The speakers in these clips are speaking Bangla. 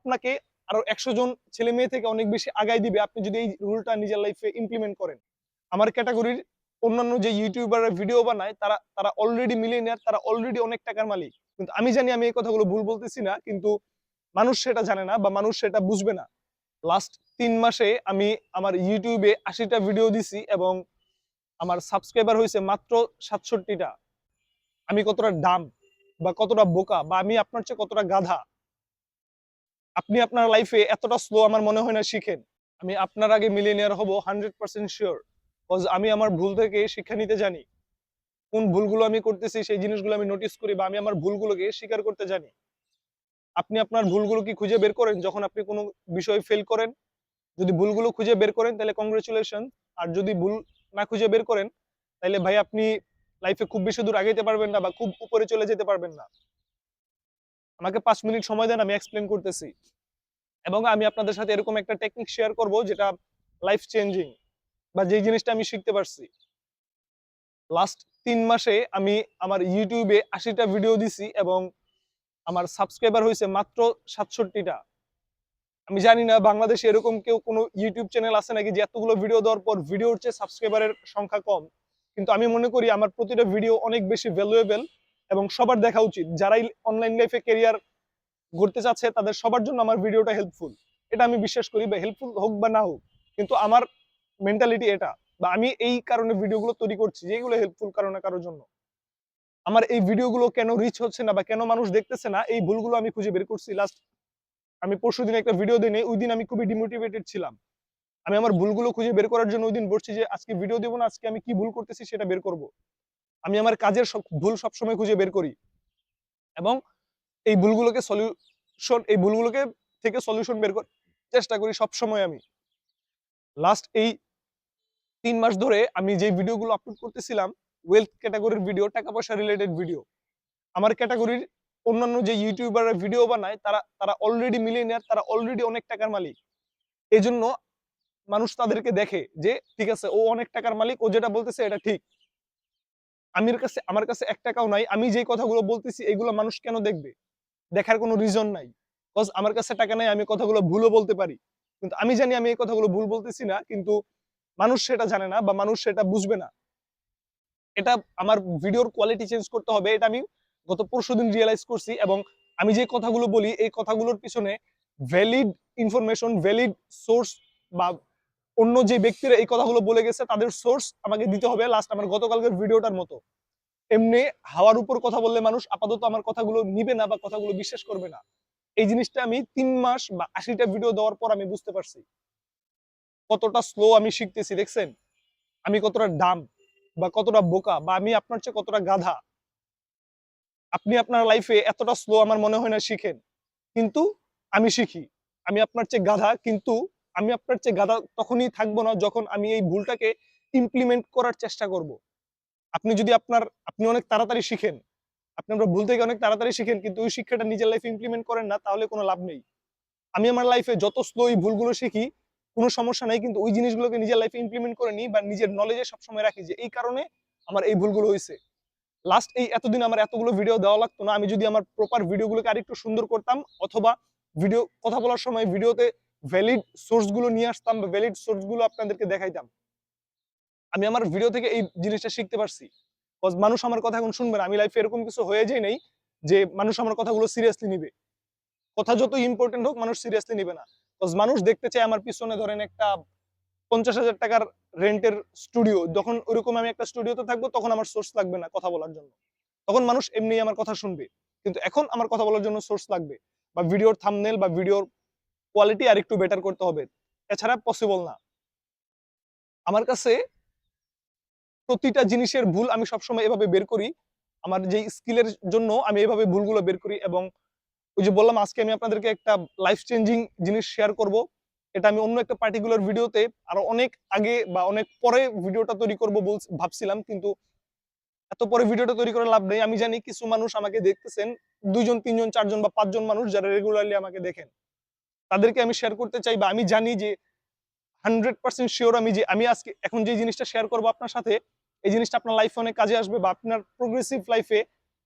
আপনাকে আরো 100 জন ছেলে মেয়ে থেকে অনেক বেশি আগায় দিবে আপনি যদি এই রুলটা নিজের লাইফে ইমপ্লিমেন্ট করেন। আমার ক্যাটাগরির অন্যান্য যে ইউটিউবাররা ভিডিও বানায় তারা তারা অলরেডি মিলিয়নিয়ার, তারা অলরেডি অনেক টাকার মালিক। কিন্তু আমি জানি আমি এই কথাগুলো ভুল বলতেছি না, কিন্তু মানুষ সেটা জানে না বা মানুষ সেটা বুঝবে না। লাস্ট ৩ মাসে আমি আমার ইউটিউবে ৮০ টা ভিডিও দিছি এবং আমার সাবস্ক্রাইবার হইছে মাত্র ৬৭ টা। আমি কতটা ডাম্ব বা কতটা বোকা বা আমি আপনার চেয়ে কতটা গাধা, আপনি আপনার লাইফে এতটা স্লো আমার মনে হয় না শিখেন। আমি আপনার আগে মিলিয়নিয়ার হব 100% সিওর। কজ আমি আমার ভুল থেকে শিক্ষা নিতে জানি। কোন ভুলগুলো আমি করতেছি সেই জিনিসগুলো আমি নোটিস করি বা আমি আমার ভুলগুলোকে স্বীকার করতে জানি। আপনি আপনার ভুলগুলো কি খুঁজে বের করেন যখন আপনি কোনো বিষয়ে ফেল করেন? যদি ভুলগুলো খুঁজে বের করেন তাহলে কংগ্রাচুলেশন। আর যদি ভুল না খুঁজে বের করেন তাহলে ভাই আপনি লাইফে খুব বেশি দূর আগাইতে পারবেন না বা খুব উপরে চলে যেতে পারবেন না। আমাকে ৫ মিনিট সময় দেন, আমি এক্সপ্লেইন করতেছি। এবং আমি আপনাদের সাথে এরকম একটা টেকনিক শেয়ার করব যেটা লাইফ চেঞ্জিং বা যেই জিনিসটা আমি শিখতে পারছি। লাস্ট ৩ মাসে আমি আমার ইউটিউবে ৮০ টা ভিডিও দিছি এবং আমার সাবস্ক্রাইবার হইছে মাত্র ৬৭ টা। আমি জানি না বাংলাদেশে এরকম কেউ কোনো ইউটিউব চ্যানেল আছে নাকি যে এতগুলো ভিডিও দেওয়ার পর ভিডিওর চেয়ে সাবস্ক্রাইবারের সংখ্যা কম। কিন্তু আমি মনে করি আমার প্রতিটা ভিডিও অনেক বেশি ভ্যালুয়েবল এবং সবার দেখা উচিত। যারাই অনলাইন লাইফে ক্যারিয়ার গড়তে চাচ্ছে তাদের সবার জন্য আমার ভিডিওটা হেল্পফুল। এটা আমি বিশ্বাস করি, বা হেল্পফুল হোক বা না হোক। কিন্তু আমার মেন্টালিটি এটা, বা আমি এই কারণে ভিডিওগুলো তৈরি করছি যে এগুলো হেল্পফুল কারো না কারোর জন্য। আমার এই ভিডিওগুলো কেন রিচ হচ্ছে না বা কেন মানুষ দেখতেছে না, এই ভুলগুলো আমি খুঁজে বের করছি। লাস্ট আমি পরশুদিন একটা ভিডিও দিই নাই, ওইদিন আমি খুবই ডিমোটিভেটেড ছিলাম। আমি আমার ভুলগুলো খুঁজে বের করার জন্য ওইদিন বসছি যে আজকে ভিডিও দেব না, আজকে আমি কি ভুল করতেছি সেটা বের করব। আমি আমার কাজের ভুল সবসময় খুঁজে বের করি এবং এই ভুলগুলোকে থেকে সলিউশন বের করার চেষ্টা করি সবসময় আমি। লাস্ট এই ৩ মাস ধরে আমি যে ভিডিওগুলো আপলোড করতেছিলাম ওয়েলথ ক্যাটাগরির ভিডিও, টাকা পয়সা রিলেটেড ভিডিও। আমার ক্যাটাগরির অন্যান্য যে ইউটিউবাররা ভিডিও বানায় তারা তারা অলরেডি মিলিয়নিয়ার, তারা অলরেডি অনেক টাকার মালিক। এজন্য মানুষ তাদেরকে দেখে যে ঠিক আছে ও অনেক টাকার মালিক, ও যেটা বলতেছে এটা ঠিক। আমার কাছে ১ টাকাও নাই। আমি যেই কথাগুলো বলতেছি এগুলো মানুষ কেন দেখবে? দেখার কোনো রিজন নাই। কজ আমার কাছে টাকা নাই, আমি কথাগুলো ভুলও বলতে পারি। কিন্তু আমি জানি আমি এই কথাগুলো ভুল বলতেছি না, কিন্তু মানুষ সেটা জানে না বা মানুষ সেটা বুঝবে না। এটা আমার ভিডিওর কোয়ালিটি চেঞ্জ করতে হবে। এটা আমি গত পরশুদিন রিয়ালাইজ করছি এবং আমি যে কথাগুলো বলি এই কথাগুলোর পিছনে ভ্যালিড ইনফরমেশন, ভ্যালিড সোর্স বা অন্য যে ব্যক্তিরা এই কথাগুলো বলে গেছে তাদের সোর্স আমাকে দিতে হবে। লাস্ট আমার গতকালকের ভিডিওটার মতো। এমনি হাওয়ার উপর কথা বললে মানুষ আপাতত আমার কথাগুলো নিবে না বা কথাগুলো বিশ্বাস করবে না। এই জিনিসটা আমি ৩ মাস বা ৮০ টা ভিডিও দেওয়ার পর আমি বুঝতে পারছি। কতটা স্লো আমি শিখতেছি দেখছেন? আমি কতটা ডাম্ব বা কতটা বোকা বা আমি আপনার চেয়ে কতটা গাধা। আপনি আপনার লাইফে এতটা স্লো আমার মনে হয় না শিখেন। কিন্তু আমি শিখি। আমি আপনার চেয়ে গাধা, কিন্তু আমি আপনার চেয়ে গাধা তখনই থাকবো না যখন আমি এই ভুলটাকে ইমপ্লিমেন্ট করার চেষ্টা করব। আপনি অনেক তাড়াতাড়ি শিখেন। আপনি আপনার ভুল থেকে অনেক তাড়াতাড়ি শিখেন, কিন্তু ওই শিক্ষাটা নিজের লাইফে ইমপ্লিমেন্ট করেন না, তাহলে কোনো লাভ নেই। আমি আমার লাইফে যত স্লো এই ভুলগুলো শিখি, কোনো সমস্যা নাই। কিন্তু ওই জিনিসগুলোকে নিজের লাইফে ইমপ্লিমেন্ট করে নিই বা নিজের নলেজে সবসময় রাখি যে এই কারণে আমার এই ভুলগুলো হইছে। লাস্ট এই এতদিন আমার এতগুলো ভিডিও দেওয়া লাগতো না। আমি যদি আমার প্রপার ভিডিওগুলোকে আরেকটু সুন্দর করতাম অথবা কথা বলার সময় ভিডিওতে ভ্যালিড সোর্স গুলো নিয়ে আসতাম বা ভ্যালিড সোর্স গুলো আপনাদেরকে দেখাইতাম। আমি আমার ভিডিও থেকে এই জিনিসটা শিখতে পারছি। কজ মানুষ আমার কথা এখন শুনবে না। আমি লাইফে এরকম কিছু হয়ে যায় নাই যে মানুষ আমার কথাগুলো সিরিয়াসলি নিবে। কথা যতই ইম্পোর্টেন্ট হোক মানুষ সিরিয়াসলি নিবে না। কজ মানুষ দেখতে চায় আমার পিছনে ধরেন একটা ৫০,০০০ টাকার রেন্টের স্টুডিও। যখন ওরকম আমি একটা স্টুডিওতে থাকবো তখন আমার সোর্স লাগবে না কথা বলার জন্য। তখন মানুষ এমনি আমার কথা শুনবে। কিন্তু এখন আমার কথা বলার জন্য সোর্স লাগবে। বা ভিডিওর থাম্বনেইল বা ভিডিওর কোয়ালিটি আরেকটু বেটার করতে হবে। এছাড়া পসিবল না। আমার কাছে প্রতিটা জিনিসের ভুল আমি সবসময় এভাবে বের করি। আমার যেই স্কিলের জন্য আমি এভাবে ভুলগুলো বের করি এবং ওই যে বললাম আজকে আমি আপনাদেরকে একটা লাইফ চেঞ্জিং জিনিস শেয়ার করব। এটা আমি অন্য একটা পার্টিকুলার ভিডিওতে আরো অনেক আগে বা অনেক পরে ভিডিওটা তৈরি করব ভাবছিলাম, কিন্তু এত পরে ভিডিওটা তৈরি করে লাভ নেই। আমি জানি কিছু মানুষ আমাকে দেখতেছেন, ২ জন, ৩ জন, ৪ জন বা ৫ জন মানুষ যারা রেগুলারলি আমাকে দেখেন। তাদেরকে আমি শেয়ার করতে চাই বা আমি জানি যে 100% সিওর আমি আজকে এখন যে জিনিসটা শেয়ার করব আপনার সাথে, এই জিনিসটা আপনার লাইফে অনেক কাজে আসবে বা আপনার প্রোগ্রেসিভ লাইফে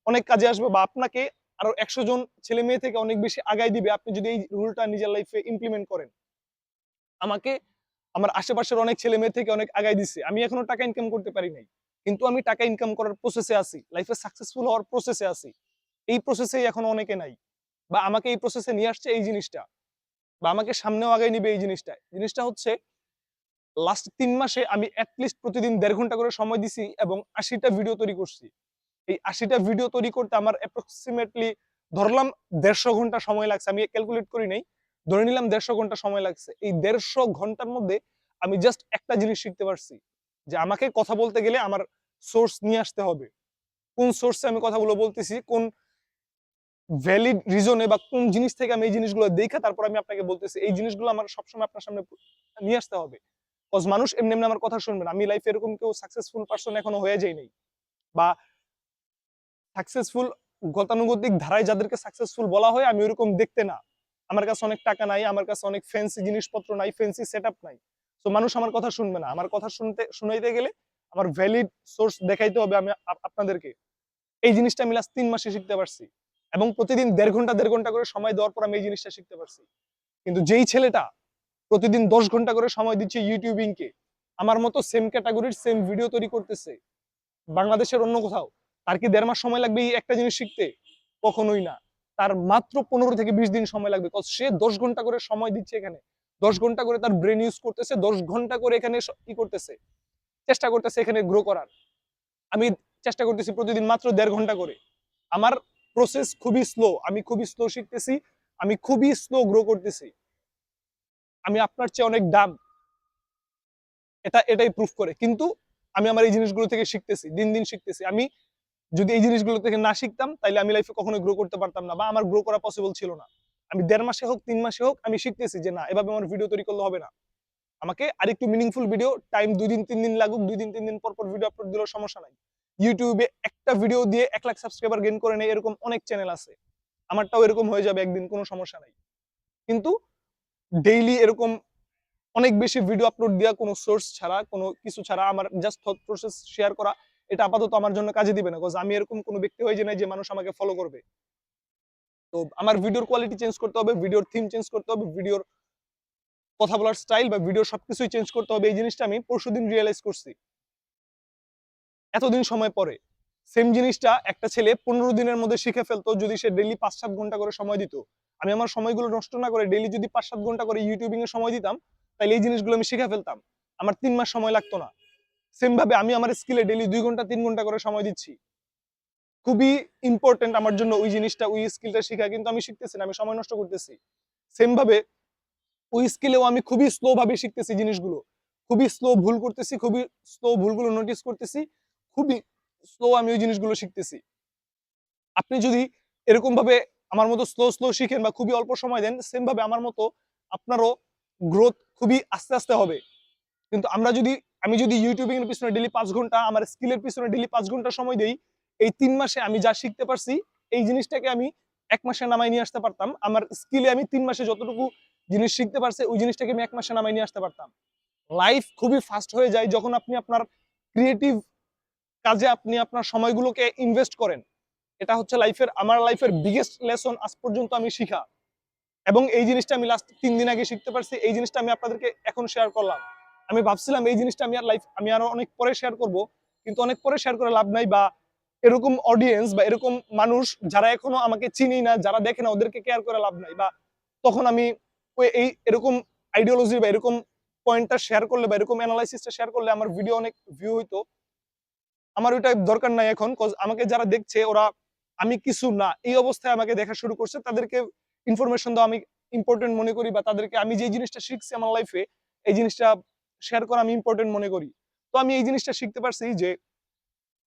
অনেক কাজে আসবে বা আপনাকে আরো 100 জন ছেলে মেয়ে থেকে অনেক বেশি আগায় দিবে আপনি যদি এই রুলটা নিজের লাইফে ইমপ্লিমেন্ট করেন। আমাকে আমার আশেপাশের অনেক ছেলে মেয়ে থেকে অনেক আগায় দিছে। আমি এখনো টাকা ইনকাম করতে পারি নাই। কিন্তু আমি টাকা ইনকাম করার প্রসেসে আছি। লাইফে সাকসেসফুল হওয়ার প্রসেসে আছি। এই প্রসেসেই এখনো অনেকে নাই। বা আমাকে এই প্রসেসে নিয়ে আসছে এই জিনিসটা। বা আমাকে সামনেও আগায় নিবে এই জিনিসটা। জিনিসটা হচ্ছে লাস্ট ৩ মাসে আমি এট লিস্ট প্রতিদিন ১.৫ ঘন্টা করে সময় দিছি এবং ৮০ টা ভিডিও তৈরি করছি। এই ৮০ টা ভিডিও তৈরি করতে আমার অ্যাপ্রক্সিমেটলি ধরলাম ১৫০ ঘন্টা সময় লাগছে। আমি ক্যালকুলেট করি নাই। ধরে নিলাম ১৫০ ঘন্টা সময় লাগছে। এই ১৫০ ঘন্টার মধ্যে আমি জাস্ট একটা জিনিস শিখতে পারছি। যে আমাকে কথা বলতে গেলে আমার সোর্স নিয়ে আসতে হবে। কোন সোর্সে আমি কথাগুলো বলতেছি, কোন ভ্যালিড রিজনে বা কোন জিনিস থেকে আমি এই জিনিসগুলো দেখা তারপর আমি আপনাকে বলতেছি। এই জিনিসগুলো আমার সবসময় আপনার সামনে নিয়ে আসতে হবে। কজ মানুষ এমনি, এমনি আমার কথা শুনবে না। আমি লাইফে এরকম কেউ সাকসেসফুল পারসন এখনো হয়ে যাই নাই। বা সাকসেসফুল গতানুগতিক ধারায় যাদেরকে সাকসেসফুল বলা হয় আমি ওরকম দেখতে না। আমার কাছে অনেক টাকা নাই, আমার কাছে অনেক ফ্যান্সি জিনিসপত্র নাই, ফ্যান্সি সেটআপ নাই। সো মানুষ আমার কথা শুনবে না। আমার কথা শুনাইতে গেলে আমার ভ্যালিড সোর্স দেখাইতে হবে আমি আপনাদেরকে। এই জিনিসটা আমি লাস্ট ৩ মাসে শিখতে পারছি। এবং প্রতিদিন ১.৫ ঘন্টা করে সময় দেওয়ার পর আমি এই জিনিসটা শিখতে পারছি। কিন্তু যেই ছেলেটা প্রতিদিন ১০ ঘন্টা করে সময় দিচ্ছে ইউটিউবিং কে, আমার মতো সেম ক্যাটাগরির সেম ভিডিও তৈরি করতেছে বাংলাদেশের অন্য কোথাও, তার কি ১.৫ মাস সময় লাগবে এই একটা জিনিস শিখতে? কখনোই না। তার মাত্র ১৫ থেকে ২০ দিন সময় লাগবে। কজ সে ১০ ঘন্টা করে সময় দিচ্ছে এখানে। ১০ ঘন্টা করে তার ব্রেন ইউজ করতেছে, ১০ ঘন্টা করে এখানে কি করতেছে? চেষ্টা করতেছে এখানে গ্রো করার। আমি চেষ্টা করতেছি প্রতিদিন মাত্র ১.৫ ঘন্টা করে। আমার প্রসেস খুবই স্লো। আমি খুবই স্লো শিখতেছি। আমি খুবই স্লো গ্রো করতেছি। আমি আপনার চেয়ে অনেক ডাম। এটাই প্রুফ করে। কিন্তু আমি আমার এই জিনিসগুলো থেকে শিখতেছি। দিন, দিন শিখতেছি। আমি যদি এই জিনিসগুলো থেকে না শিখতাম তাইলে আমি লাইফে কখনোই গ্রো করতে পারতাম না বা আমার গ্রো করা পসিবল ছিল না। আমি ১.৫ মাসে হোক ৩ মাসে হোক আমি শিখতেছি যে না এভাবে আমার ভিডিও তৈরি করলে হবে না। আমাকে আরেকটু মিনিংফুল ভিডিও টাইম ২ দিন ৩ দিন লাগুক, ২ দিন ৩ দিন পর ভিডিও আপলোড দিলেও সমস্যা নাই। ইউটিউবে একটা ভিডিও দিয়ে ১ লাখ সাবস্ক্রাইবার গেইন করে নেয় এরকম অনেক চ্যানেল আছে। আমারটাও এরকম হয়ে যাবে একদিন, কোনো সমস্যা নাই। কিন্তু ডেইলি এরকম অনেক বেশি ভিডিও আপলোড দেওয়া কোনো সোর্স ছাড়া, কোনো কিছু ছাড়া আমার জাস্ট থট প্রসেস শেয়ার করা এটা আপাতত আমার জন্য কাজে দিবে না। কজ আমি এরকম কোনো ব্যক্তি হয়ে যাই নাই যে মানুষ আমাকে ফলো করবে। তো আমার ভিডিওর কোয়ালিটি চেঞ্জ করতে হবে, ভিডিওর থিম চেঞ্জ করতে হবে, ভিডিওর কথা বলার স্টাইল বা ভিডিওর সবকিছুই চেঞ্জ করতে হবে। এই জিনিসটা আমি পরশুদিন রিয়ালাইজ করছি। এতদিন সময় পরে। সেম জিনিসটা একটা ছেলে ১৫ দিনের মধ্যে শিখে ফেলতো যদি সে ডেইলি ৫-৭ ঘন্টা করে সময় দিত। আমি আমার সময়গুলো নষ্ট না করে ডেইলি যদি ৫-৭ ঘন্টা করে ইউটিউবিং এ সময় দিতাম, তাইলে এই জিনিসগুলো আমি শিখে ফেলতাম। আমার ৩ মাস সময় লাগতো না। সেম ভাবে আমি আমার স্কিলে ডেইলি ২ ঘন্টা ৩ ঘন্টা করে সময় দিচ্ছি। খুবই ইম্পোর্টেন্ট আমার জন্য ওই জিনিসটা, ওই স্কিলটা শিখা, কিন্তু আমি শিখতেছি না, আমি সময় নষ্ট করতেছি। সেম ভাবে ওই স্কিলেও আমি খুবই স্লো ভাবে শিখতেছি জিনিসগুলো। খুবই স্লো ভুল করতেছি, খুবই স্লো ভুলগুলো নোটিস করতেছি। খুবই স্লো আমি ওই জিনিসগুলো শিখতেছি। আপনি যদি এরকম ভাবে আমার মতো স্লো শিখেন বা খুবই অল্প সময় দেন, সেম ভাবে আমার মতো আপনারও গ্রোথ খুবই আস্তে, আস্তে হবে। কিন্তু আমি যদি ইউটিউবিং এর পিছনে ডেইলি ৫ ঘন্টা, আমার স্কিলের পিছনে ডেইলি ৫ ঘন্টা সময় দেই, এই ৩ মাসে আমি যা শিখতে পারছি, এই জিনিসটাকে আমি ১ মাসে নামায় নিয়ে আসতে পারতাম। আমার স্কিলে আমি ৩ মাসে যতটুকু জিনিস শিখতে পারছি, ওই জিনিসটাকে আমি ১ মাসে নামায় নিয়ে আসতে পারতাম। লাইফ খুবই ফাস্ট হয়ে যায় যখন আপনি আপনার ক্রিয়েটিভ কাজে আপনি আপনার সময়গুলোকে ইনভেস্ট করেন। এটা হচ্ছে আমার লাইফের বিগেস্ট লেসন আজ পর্যন্ত আমি শিখা। এবং এই জিনিসটা আমি লাস্ট ৩ দিন আগে শিখতে পারছি। এই জিনিসটা আমি আপনাদেরকে এখন শেয়ার করলাম। আমি ভাবছিলাম এই জিনিসটা আমি আরো অনেক পরে শেয়ার করব। কিন্তু অনেক পরে শেয়ার করে লাভ নাই, বা এরকম অডিয়েন্স বা এরকম মানুষ যারা এখনো আমাকে চিনি না, যারা দেখে না, ওদেরকে কেয়ার করে লাভ নাই। বা তখন আমি এরকম আইডিওলজি বা এরকম পয়েন্টটা শেয়ার করলে বা এরকম অ্যানালাইসিসটা শেয়ার করলে আমার ভিডিও অনেক ভিউ হইতো। আমার ওইটা দরকার নাই এখন। কজ আমাকে যারা দেখছে ওরা আমি কিছু না এই অবস্থায় আমাকে দেখা শুরু করছে। তাদেরকে ইনফরমেশন দেওয়া আমি ইম্পর্টেন্ট মনে করি, বা তাদেরকে আমি যে জিনিসটা শিখছি আমার লাইফে এই জিনিসটা শেয়ার করা আমি ইম্পর্টেন্ট মনে করি। তো আমি এই জিনিসটা শিখতে পারছি যে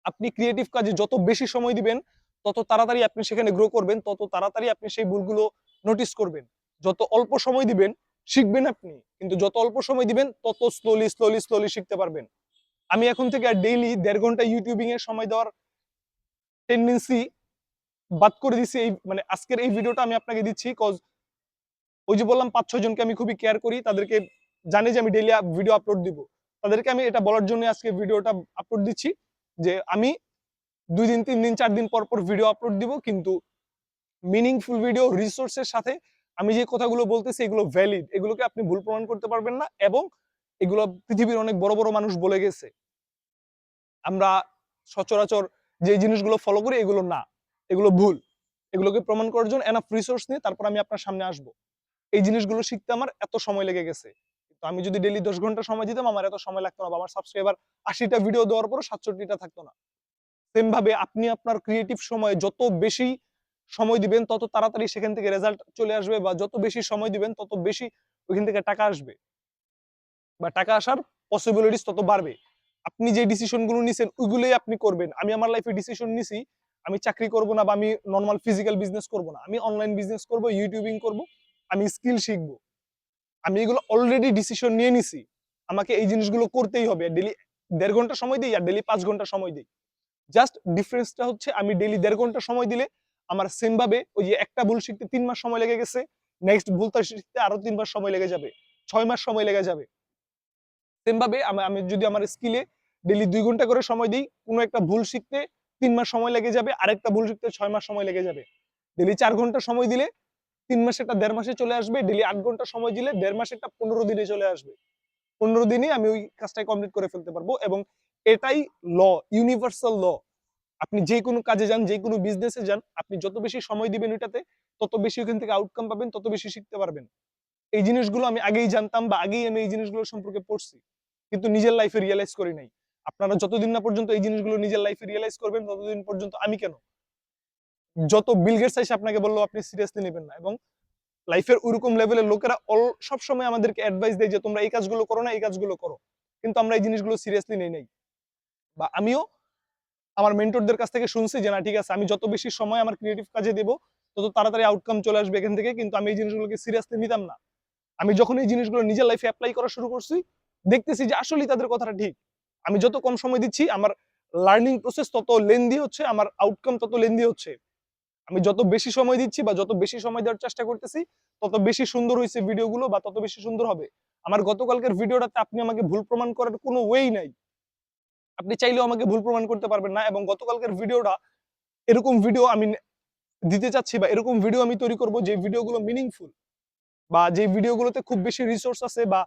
আপনি ক্রিয়েটিভ কাজে যত বেশি সময় দিবেন তত তাড়াতাড়ি আপনি সেখানে গ্রো করবেন, তত তাড়াতাড়ি আপনি সেই ভুলগুলো নোটিস করবেন। যত অল্প সময় দিবেন শিখবেন আপনি, কিন্তু যত অল্প সময় দিবেন তত স্লোলি শিখতে পারবেন। আমি এখন থেকে আর ডেইলি ১.৫ ঘন্টা ইউটিউবিং এর সময় দেওয়ার টেন্ডেন্সি বাদ করে দিছি। মানে আজকের এই ভিডিওটা আমি আপনাকে দিচ্ছি কজ ওই যে বললাম ৫-৬ জনকে আমি খুবই কেয়ার করি, তাদেরকে জানি যে আমি ডেইলি ভিডিও আপলোড দিব। তাদেরকে আমি এটা বলার জন্য আজকে ভিডিওটা আপলোড দিচ্ছি যে আমি ২ দিন ৩ দিন ৪ দিন পর ভিডিও আপলোড দিব, কিন্তু মিনিংফুল ভিডিও, রিসোর্সের সাথে আমি যে কথাগুলো বলতেছি এগুলো ভ্যালিড, এগুলোকে আপনি ভুল প্রমাণ করতে পারবেন না। এবং এগুলো পৃথিবীর অনেক বড় বড় মানুষ বলে গেছে। আমরা সচরাচর যে জিনিসগুলো ফলো করি এগুলো না, এগুলো ভুল। এগুলোকে প্রমাণ করার জন্য এনাফ রিসোর্স নিয়ে তারপর আমি আপনার সামনে আসবো। এই জিনিসগুলো শিখতে আমার এত সময় লেগে গেছে। তো আমি যদি ডেইলি 10 ঘন্টা সময় দিতাম আমার এত সময় লাগতো না, বা আমার সাবস্ক্রাইবার 80টা ভিডিও দেওয়ার পরও 67টা থাকতো না। সেম ভাবে আপনি আপনার ক্রিয়েটিভ সময়ে যত বেশি সময় দিবেন তত তাড়াতাড়ি সেখান থেকে রেজাল্ট চলে আসবে, বা যত বেশি সময় দিবেন তত বেশি ওইখান থেকে টাকা আসবে, বা টাকা আসার পসিবিলিটিস তত বাড়বে। আপনি যে ডিসিশন গুলো নিছেন ওইগুলোই আপনি করবেন। আমি আমার লাইফে ডিসিশন নিছি আমি চাকরি করব না, বা আমি নরমাল ফিজিক্যাল বিজনেস করব না, আমি অনলাইন বিজনেস করব, ইউটিউবিং করব, আমি স্কিল শিখবো। আমি এগুলো অলরেডি ডিসিশন নিয়ে নিছি। আমাকে এই জিনিসগুলো করতেই হবে। ডেইলি 1.5 ঘন্টা সময় দিই আর ডেইলি 5 ঘন্টা সময় দিই। জাস্ট ডিফারেন্সটা হচ্ছে আমি ডেইলি 1.5 ঘন্টা সময় দিলে আমার সেম ভাবে ওই যে একটা ভুল শিখতে 3 মাস সময় লেগে গেছে, নেক্সট ভুলটা শিখতে আরো 3 মাস সময় লেগে যাবে, 6 মাস সময় লেগে যাবে। সেম ভাবে আমি যদি আমার স্কিলে ডেইলি 2 ঘন্টা করে সময় দিই, কোনো একটা ভুল শিখতে 3 মাস সময় লেগে যাবে, আরেকটা ভুল শিখতে 6 মাস সময় লেগে যাবে। ডেইলি 4 ঘন্টা সময় দিলে 3 মাসেরটা 1.5 মাসে চলে আসবে, ডেইলি 8 ঘন্টা সময় দিলে 1.5 মাসেরটা 15 দিনে চলে আসবে। 15 দিনে আমি ওই কাজটা কমপ্লিট করে ফেলতে পারবো। এবং এটাই ল, ইউনিভার্সাল ল। আপনি যে কোনো কাজে যান, যে কোনো বিজনেসে যান, আপনি যত বেশি সময় দিবেন ওইটাতে, তত বেশি ওখান থেকে আউটকাম পাবেন, তত বেশি শিখতে পারবেন। এই জিনিসগুলো আমি আগেই জানতাম, বা আগেই আমি এই জিনিসগুলো সম্পর্কে পড়ছি, কিন্তু নিজের লাইফে রিয়েলাইজ করি নাই। আপনারা যতদিন না পর্যন্ত এই জিনিসগুলো নিজের লাইফে রিয়েলাইজ করবেন ততদিন পর্যন্ত আমি কেন, যত বিল গেটস এসে আপনাকে বললো আপনি সিরিয়াসলি নেবেন না। এবং লাইফের ওইরকম লেভেলের লোকেরা সব সময় আমাদেরকে অ্যাডভাইস দেয় যে তোমরা এই কাজগুলো করো না, এই কাজগুলো করো, কিন্তু আমরা এই জিনিসগুলো সিরিয়াসলি নেই নাই। বা আমিও আমার মেন্টরদের কাছ থেকে শুনছি যে না ঠিক আছে, আমি যত বেশি সময় আমার ক্রিয়েটিভ কাজে দেব তত তাড়াতাড়ি আউটকাম চলে আসবে এখান থেকে, কিন্তু আমি এই জিনিসগুলোকে সিরিয়াসলি নিতাম না। আমি যখন এই জিনিসগুলো নিজের লাইফে অ্যাপ্লাই করা শুরু করছি, দেখতেছি যে আসলেই তাদের কথাটা ঠিক। আমি যত কম সময় দিচ্ছি আমার লার্নিং প্রসেস তত লেন্দি হচ্ছে, আমার আউটকাম তত লেন্দি হচ্ছে। আমি যত বেশি সময় দিচ্ছি বা যত বেশি সময় দেওয়ার চেষ্টা করতেছি তত বেশি সুন্দর হয়েছে ভিডিওগুলো, বা তত বেশি সুন্দর হবে। আমার গতকালকের ভিডিওটাতে আপনি আমাকে ভুল প্রমাণ করার কোনো ওয়েই নাই। আপনি চাইলেও আমাকে ভুল প্রমাণ করতে পারবেন না। এবং গতকালকের ভিডিওটা এরকম ভিডিও আমি দিতে চাচ্ছি, বা এরকম ভিডিও আমি তৈরি করব যে ভিডিওগুলো মিনিংফুল, বা যে ভিডিওগুলোতে খুব বেশি রিসোর্স আছে, বা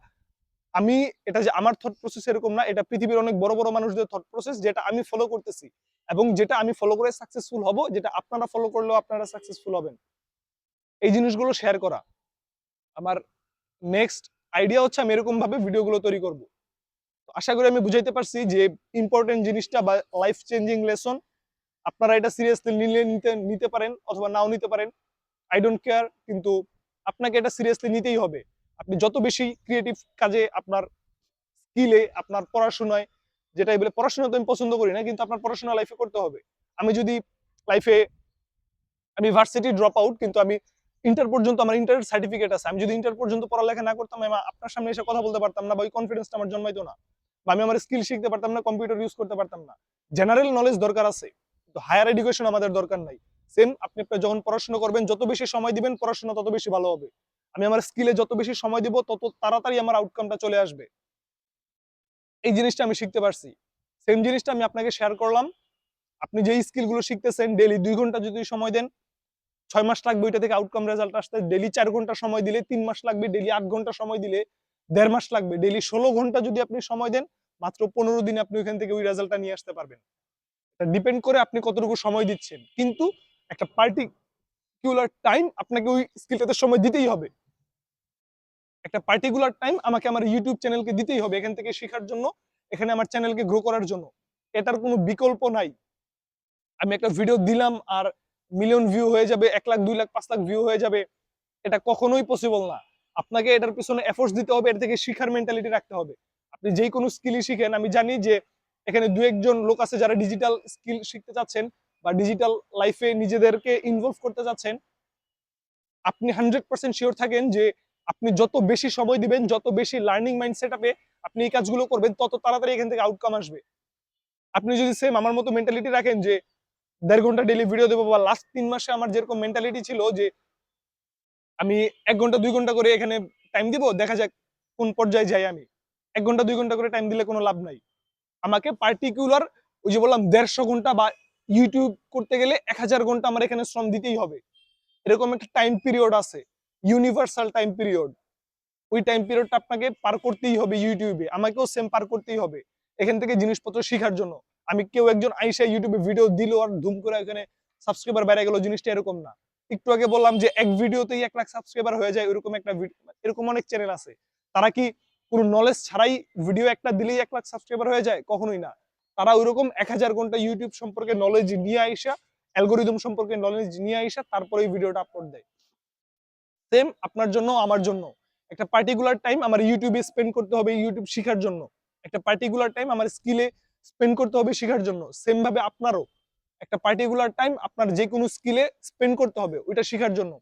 আমি এটা যে আমার থট প্রসেস এরকম না, এটা পৃথিবীর অনেক বড় বড় মানুষদের থট প্রসেস, যেটা আমি ফলো করতেছি এবং যেটা আমি ফলো করে সাকসেসফুল হব, যেটা আপনারা ফলো করলেও আপনারা সাকসেসফুল হবেন। এই জিনিসগুলো শেয়ার করা আমার নেক্সট আইডিয়া হচ্ছে, আমি এরকম ভাবে ভিডিওগুলো তৈরি করব। তো আশা করি আমি বুঝাইতে পারছি যে ইম্পর্টেন্ট জিনিসটা বা লাইফ চেঞ্জিং লেসন। আপনারা এটা সিরিয়াসলি নিলে নিতে পারেন অথবা নাও নিতে পারেন, আই ডোন্ট কেয়ার, কিন্তু আপনাকে এটা সিরিয়াসলি নিতেই হবে। আপনি যত বেশি ক্রিয়েটিভ কাজে, আপনার স্কিলে, আপনার পড়াশোনায়, যেটাই বলে পড়াশোনা তো আমি পছন্দ করি না, কিন্তু আপনার পড়াশোনা লাইফে করতে হবে। আমি যদি লাইফে আমি ভার্সিটি ড্রপ আউট, কিন্তু আমি ইন্টার পর্যন্ত আমার ইন্টারের সার্টিফিকেট আছে, আমি যদি ইন্টার পর্যন্ত পড়ালেখা না করতাম আমি আপনার সামনে এসে কথা বলতে পারতাম না, বা ওই কনফিডেন্সটা আমার জন্মাইতো না, বা আমি আমার স্কিল শিখতে পারতাম না, কম্পিউটার ইউজ করতে পারতাম না। জেনারেল নলেজ দরকার আছে, তো হায়ার এডুকেশন আমাদের দরকার নাই। সেম আপনি যখন পড়াশোনা করবেন, যত বেশি সময় দিবেন পড়াশোনা তত বেশি ভালো হবে। আমি আমার স্কিলে যত বেশি সময় দিব তত তাড়াতাড়ি আমার আউটকামটা চলে আসবে। এই জিনিসটা আমি শিখতে পারছি। সেম জিনিসটা আমি আপনাকে শেয়ার করলাম। আপনি যেই স্কিলগুলো শিখতেছেন ডেইলি 2 ঘন্টা যদি সময় দেন, 6 মাস লাগবে ওইটা থেকে আউটকাম রেজাল্ট আসতে। ডেইলি 4 ঘন্টা সময় দিলে 3 মাস লাগবে, ডেইলি 8 ঘন্টা সময় দিলে 1.5 মাস লাগবে, ডেইলি 16 ঘন্টা যদি আপনি সময় দেন, মাত্র 15 দিনে আপনি ওইখান থেকে ওই রেজাল্টটা নিয়ে আসতে পারবেন। এটা ডিপেন্ড করে আপনি কতটুকু সময় দিচ্ছেন। কিন্তু একটা পার্টিকুলার টাইম আপনাকে ওই স্কিলটাতে সময় দিতেই হবে। একটা পার্টিকুলার টাইম আমাকে আমার ইউটিউব চ্যানেলকে দিতেই হবে এখান থেকে শেখার জন্য, এখানে আমার চ্যানেলকে গ্রো করার জন্য। এটার কোনো বিকল্প নাই। আমি একটা ভিডিও দিলাম আর মিলিয়ন ভিউ হয়ে যাবে, 1 লাখ 2 লাখ 5 লাখ ভিউ হয়ে যাবে, এটা কখনোই পসিবল না। আপনাকে এটার পিছনে এফোর্টস দিতে হবে, এর থেকে শিখার মেন্টালিটি রাখতে হবে। আপনি যেই কোনো স্কিলই শিখেন, আমি জানি যে এখানে 2-1 জন লোক আছে যারা ডিজিটাল স্কিল শিখতে চাচ্ছেন বা ডিজিটাল লাইফে নিজেদেরকে ইনভলভ করতে চাচ্ছেন। আপনি 100% শিওর থাকেন যে আপনি যত বেশি সময় দিবেন, যত বেশি লার্নিং মাইন্ড সেটআপে আপনি এই কাজগুলো করবেন, তত তাড়াতাড়ি এখান থেকে আউটকাম আসবে। আপনি যদি সেম আমার মতো মেন্টালিটি রাখেন যে 1.5 ঘন্টা ডেইলি ভিডিও দেবো, বা লাস্ট 3 মাসে আমার যেরকম মেন্টালিটি ছিল যে আমি 1 ঘন্টা 2 ঘন্টা করে এখানে টাইম দিব, দেখা যাক কোন পর্যায়ে যাই আমি। 1 ঘন্টা 2 ঘন্টা করে টাইম দিলে কোনো লাভ নাই। আমাকে পার্টিকুলার ওই যে বললাম 150 ঘন্টা, বা ইউটিউব করতে গেলে 1000 ঘন্টা আমার এখানে শ্রম দিতেই হবে। এরকম একটা টাইম পিরিয়ড আছে, ইউনিভার্সাল টাইম পিরিয়ড। ওই টাইম পিরিয়ডটা আপনাকে পার করতেই হবে ইউটিউবে, আমাকেও সেম পার করতেই হবে এখান থেকে জিনিসপত্র শিখার জন্য। আমি কেউ একজন আইসা ইউটিউবে ভিডিও দিল আর ধুম করে এখানে সাবস্ক্রাইবার বেড়ে গেল, জিনিসটা এরকম না। একটু আগে বললাম যে এক ভিডিওতেই 1 লাখ সাবস্ক্রাইবার হয়ে যায়, ওইরকম একটা এরকম অনেক চ্যানেল আছে। তারা কি পুরো নলেজ ছাড়াই ভিডিও একটা দিলেই 1 লাখ সাবস্ক্রাইবার হয়ে যায়? কখনোই না। তারা ওইরকম 1000 ঘন্টা ইউটিউব সম্পর্কে নলেজ নিয়ে আইসা, অ্যালগরিদম সম্পর্কে নলেজ নিয়ে আইসা তারপরে এই ভিডিওটা আপলোড দেয়। সেম আপনার জন্য আমার জন্য একটা পার্টিকুলার টাইম আমার ইউটিউবে স্পেন্ড করতে হবে ইউটিউব শিখার জন্য। একটা পার্টিকুলার টাইম আমার স্কিলে স্পেন্ড করতে হবে শিখার জন্য। সেম ভাবে আপনারও একটা পার্টিকুলার টাইম আপনার যে কোনো স্কিলে স্পেন্ড করতে হবে ওইটা শিখার জন্য।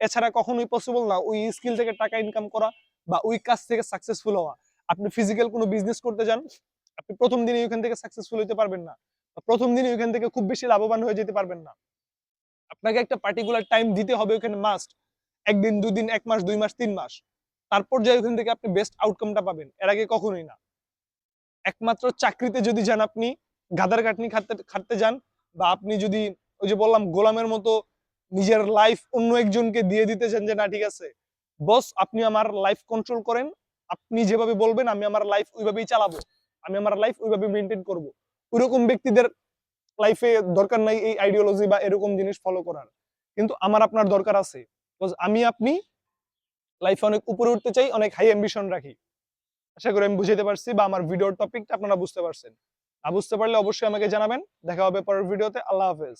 এছাড়া কখনোই পসিবল না ওই স্কিল থেকে টাকা ইনকাম করা বা ওই কাজ থেকে সাকসেসফুল হওয়া। আপনি ফিজিক্যাল কোনো বিজনেস করতে যান, আপনি প্রথম দিনে ওইখান থেকে সাকসেসফুল হতে পারবেন না। বা প্রথম দিনে ওইখান থেকে খুব বেশি লাভবান হয়ে যেতে পারবেন না। আপনাকে একটা পার্টিকুলার টাইম দিতে হবে ওখানে মাস্ট। ১ দিন, ২ দিন, ১ মাস, ২ মাস, ৩ মাস। তারপর যাই ওখান থেকে আপনি বেস্ট আউটকামটা পাবেন। এর আগে কখনোই না। একমাত্র চাকরিতে যদি যান আপনি, গাদার খাটনি খাটতে খাটতে যান, বা আপনি যদি ওই যে বললাম গোলামের মতো নিজের লাইফ অন্য একজনকে দিয়ে দিতে চান যে না ঠিক আছে বস আপনি আমার লাইফ কন্ট্রোল করেন, আপনি যেভাবে বলবেন আমি আমার লাইফ ওইভাবেই চালাবো, আমি আমার লাইফ ওইভাবে মেনটেন করব। ওইরকম ব্যক্তিদের লাইফে দরকার নাই এই আইডিওলজি বা এরকম জিনিস ফলো করার। কিন্তু আমার আপনার দরকার আছে। বিকজ আমি আপনি লাইফে অনেক উপরে উঠতে চাই, অনেক হাই অ্যাম্বিশন রাখি। আশা করি আমি বুঝাতে পারছি বা আমার ভিডিওর টপিকটা আপনারা বুঝতে পারছেন। বুঝতে পারলে অবশ্যই আমাকে জানাবেন। দেখা হবে পরের ভিডিওতে। আল্লাহ হাফেজ।